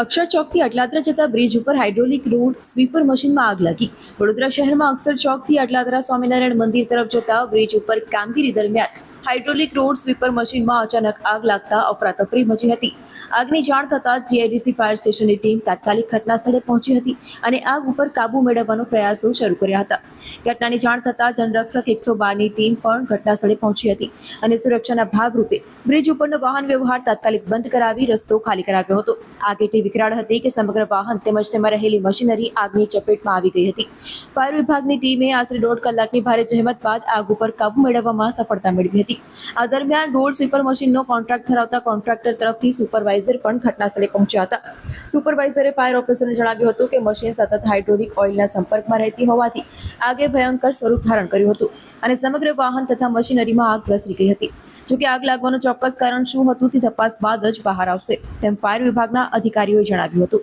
અક્ષર ચોકથી અટલાદરા જતા બ્રિજ ઉપર hydraulic road sweeper મશીનમાં આગ લાગી। વડોદરા શહેરમાં અક્ષર ચોકથી અટલાદરા સ્વામિનારાયણ મંદિર તરફ જતા બ્રિજ ઉપર કામગીરી દરમિયાન હાઇડ્રોલિક રોડ સ્વીપર મશીનમાં અચાનક આગ લાગતા અફરાતફરી મચી હતી। આગની જાણ થતાં જીઆઈડીસી ફાયર સ્ટેશનની ટીમ તાત્કાલિક ઘટના સ્થળે પહોંચી હતી અને આગ ઉપર કાબુ મેળવવાનો પ્રયાસો શરૂ કર્યા હતા। ઘટનાની જાણ થતાં જનરક્ષક 112ની ટીમ પણ ઘટના સ્થળે પહોંચી હતી અને સુરક્ષાના ભાગરૂપે બ્રિજ ઉપરનો વાહન વ્યવહાર તાત્કાલિક બંધ કરાવી રસ્તો ખાલી કરાવ્યો હતો। આગ એટલી વિકરાળ હતી કે સમગ્ર વાહન તેમજ તેમાં રહેલી મશીનરી આગની ચપેટમાં આવી ગઈ હતી। ફાયર વિભાગની ટીમે આશરે 1.5 કલાકની ભારે જહેમત બાદ આગ ઉપર કાબુ મેળવવામાં સફળતા મેળવી હતી। આ દરમિયાન રોડ સ્વીપર મશીનનો કોન્ટ્રાક્ટ ધરાવતા કોન્ટ્રાક્ટર તરફથી સુપરવાઇઝર પણ ઘટના સ્થળે પહોંચ્યા હતા। સુપરવાઇઝરે ફાયર ઓફિસરને જણાવ્યું હતું કે મશીન સતત હાઇડ્રોલિક ઓઇલના સંપર્કમાં રહેતી હોવાથી આગે ભયંકર સ્વરૂપ ધારણ કર્યું હતું અને સમગ્ર વાહન તથા મશીનરીમાં આગ પ્રસરી ગઈ હતી। જોકે આગ લાગવાનું ચોક્કસ કારણ શું હતું તે તપાસ બાદ જ બહાર આવશે તેમ ફાયર વિભાગના અધિકારીઓએ જણાવ્યું હતું।